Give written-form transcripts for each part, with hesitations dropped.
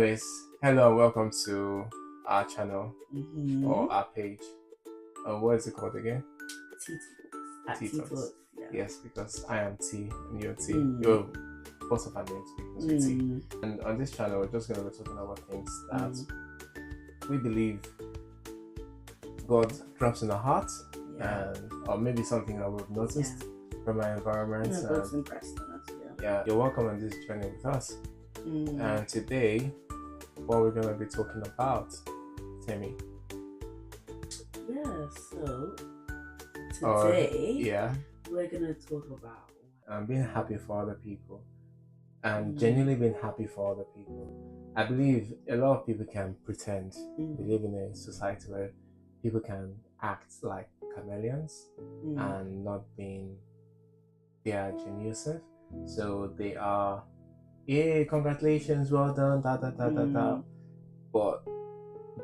Anyways, hello and welcome to our channel Mm-hmm. or our page. What is it called again? Tea Talks. At Tea Tea Talks. Talks. Yeah. Yes, because I am T and you're T. Mm. You're both of our names because we're T. Mm. And on this channel, we're just going to be talking about things that we believe God drops in our hearts, and or maybe something that we've noticed from our environment. Yeah, God's impressed on us. Yeah, you're welcome on this journey with us. And today, what we're going to be talking about, Temi. Yeah, so today we're going to talk about being happy for other people and genuinely being happy for other people. I believe a lot of people can pretend. We live in a society where people can act like chameleons and not being their genuine self. So they are, yay, congratulations, well done, da. But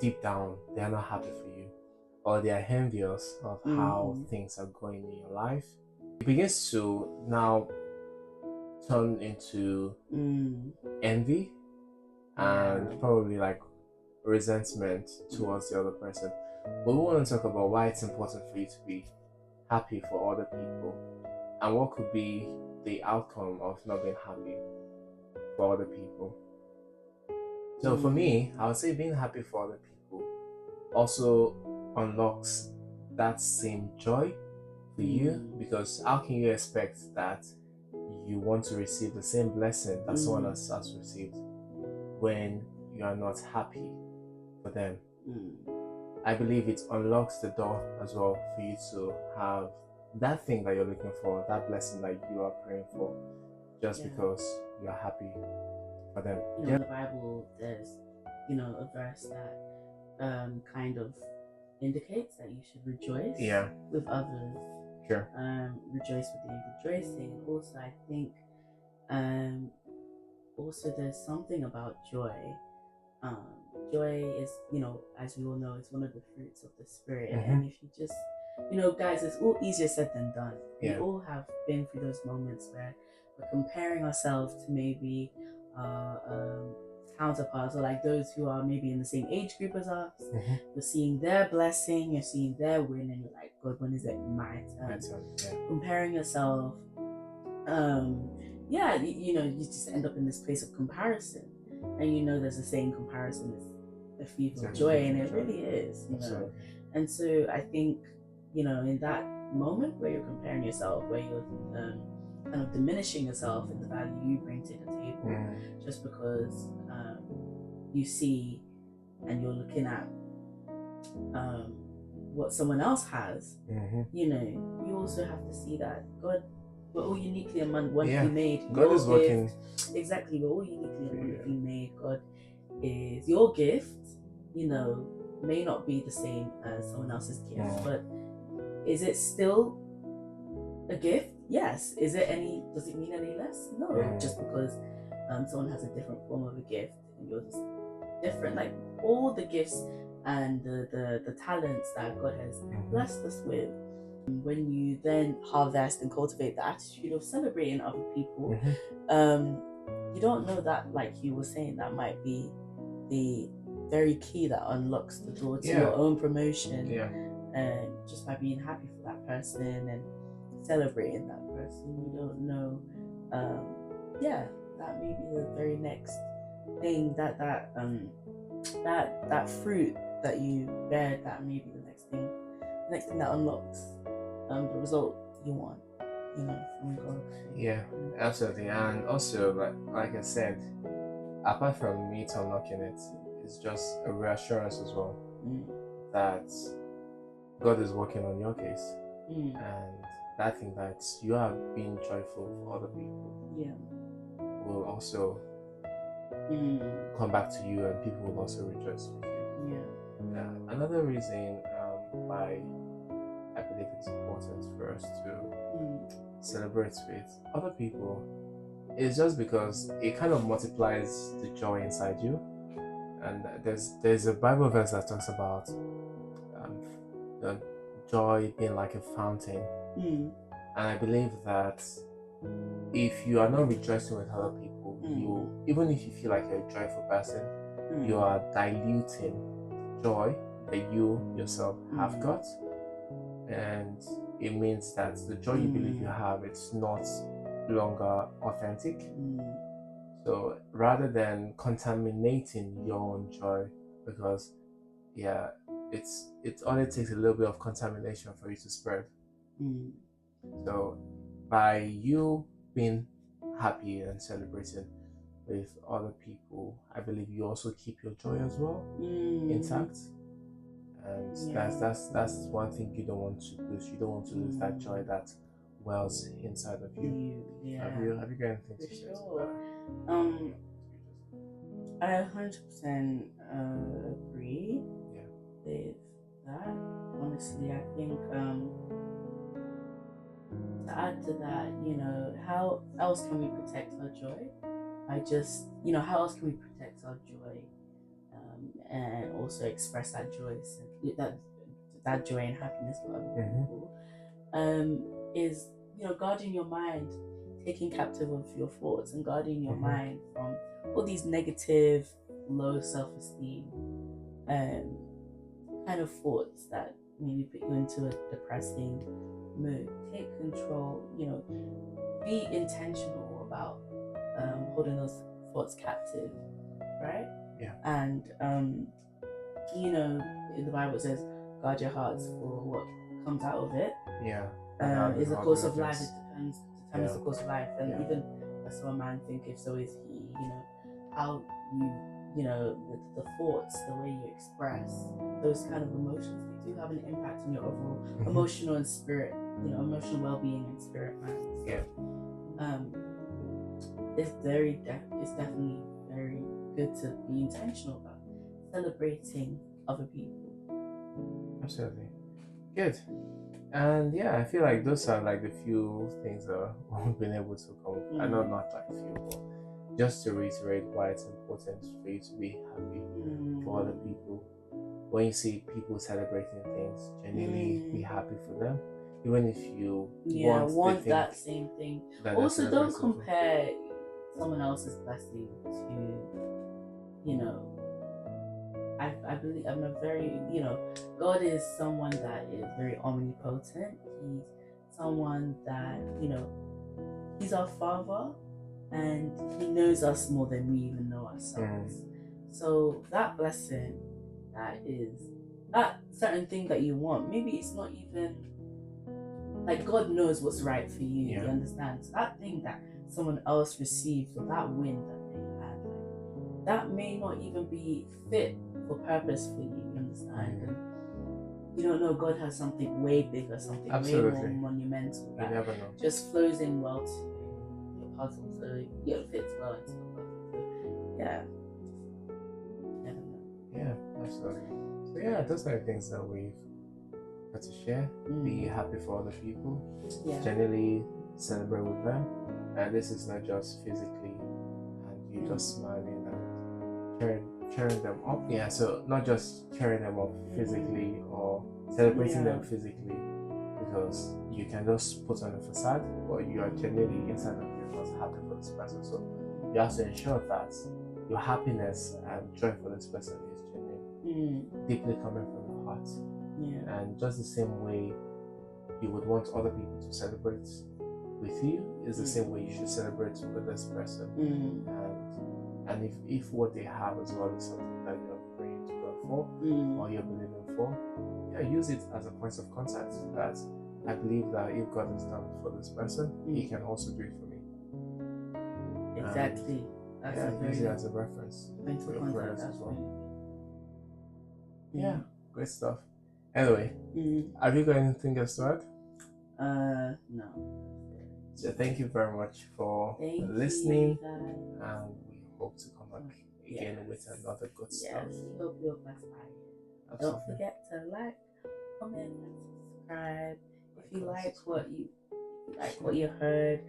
deep down, they are not happy for you, or they are envious of how things are going in your life. It begins to now turn into envy and probably like resentment towards the other person. But we want to talk about why it's important for you to be happy for other people and what could be the outcome of not being happy for other people. So for me, I would say being happy for other people also unlocks that same joy for you, because how can you expect that you want to receive the same blessing that someone else has received when you are not happy for them? I believe it unlocks the door as well for you to have that thing that you're looking for, that blessing that you are praying for, just because you are happy for them. In the Bible, there's a verse that kind of indicates that you should rejoice with others. Sure. Rejoice with the rejoicing. Also, I think also there's something about joy. Joy is, as we all know, it's one of the fruits of the spirit. And if you just, guys, it's all easier said than done. We all have been through those moments where we're comparing ourselves to maybe counterparts, or like those who are maybe in the same age group as us. You're seeing their blessing, you're seeing their win, and you're like, God, when is it my turn? Comparing yourself, you just end up in this place of comparison, and there's a saying, comparison is the thief of joy, and it really is, And so I think, in that moment where you're comparing yourself, where you're kind of diminishing yourself in the value you bring to the table, just because you see and you're looking at what someone else has, you also have to see that God, we're all uniquely and wonderfully made. God is working. Exactly, we're all uniquely and wonderfully made. God is your gift, may not be the same as someone else's gift, but is it still a gift? Yes. Does it mean any less? No. Just because someone has a different form of a gift and yours is different. Like all the gifts and the talents that God has blessed us with, when you then harvest and cultivate the attitude of celebrating other people, you don't know that, like you were saying, that might be the very key that unlocks the door to your own promotion, and just by being happy for that person and celebrating that person, you don't know that may be the very next thing, that fruit that you bear, that may be the next thing that unlocks the result you want, from God. Absolutely. And also, like I said, apart from me unlocking it, it's just a reassurance as well that God is working on your case, and that thing that you are being joyful for other people will also come back to you, and people will also rejoice with you. Another reason why I believe it's important for us to celebrate with other people is just because it kind of multiplies the joy inside you. And there's a Bible verse that talks about the joy being like a fountain, and I believe that if you are not rejoicing with other people, you, even if you feel like you're a joyful person, you are diluting joy that you yourself have got, and it means that the joy you believe you have, it's not longer authentic. So rather than contaminating your own joy, because it only takes a little bit of contamination for you to spread. So by you being happy and celebrating with other people, I believe you also keep your joy as well intact. And that's one thing you don't want to lose. You don't want to lose that joy that wells inside of you. Have you got anything to say to that? I 100% agree with that. Honestly, I think to add to that, how else can we protect our joy? How else can we protect our joy and also express that joy, that joy and happiness for other people? Is guarding your mind, taking captive of your thoughts, and guarding your mind from all these negative, low self-esteem kind of thoughts that maybe put you into a depressing mood. Take control, be intentional about holding those thoughts captive, right? And the Bible says, guard your hearts, for what comes out of it is the course of life. It determines the course of life. And even as a man thinketh, so is he. How the thoughts, the way you express those kind of emotions, they do have an impact on your overall emotional and spirit, emotional well-being and spirit, man. It's definitely very good to be intentional about celebrating other people. Absolutely. Good. And I feel like those are like the few things that we've been able to come. I know not like few, but just to reiterate why it's important for you to be happy for other people. When you see people celebrating things, genuinely be happy for them, even if you want that same thing. Also, don't compare someone else's blessing to, I believe I'm a very, God is someone that is very omnipotent. He's someone that, he's our Father, and he knows us more than we even know ourselves. So that blessing, that certain thing that you want, maybe it's not even like God knows what's right for you. You understand? So that thing that someone else received, or that win that they had, that may not even be fit for purpose for you. You understand? And you don't know, God has something way bigger, something way more monumental that you never know. Just flows in well to your puzzle, so it fits well into your puzzle. So never know. Absolutely. So those are the things that we've got to share. Be happy for other people. Generally celebrate with them, and this is not just physically and you just smiling and cheering them up. So not just cheering them up physically or celebrating them physically, because you can just put on a facade, but you are genuinely inside of you not happy for this person. So you have to ensure that your happiness and joy for this person is genuine, deeply coming from your heart. And just the same way you would want other people to celebrate with you is the same way you should celebrate with this person. And if what they have as well is something that you're praying to God for, or you're believing for, use it as a point of contact, that I believe that if God has done it for this person, he can also do it for me. Exactly. Use it as a reference for your prayers as well. Great stuff. Anyway, have you got anything else to add? No. So thank you very much for listening, and we hope to come back again with another good stuff. We hope you're blessed by it. Absolutely. Don't forget to like, comment, and subscribe. If you like what you heard,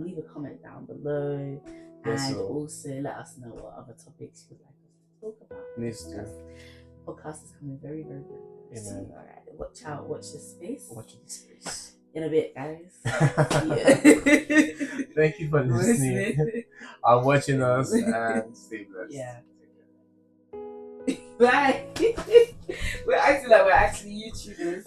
leave a comment down below, and also let us know what other topics you would like us to talk about. Please do. Podcast is coming very, very, very soon. All right, watch out, watch this space. Watch this space. In a bit, guys. Thank you for listening and watching us, and stay blessed. Bye. We're acting like we're actually YouTubers.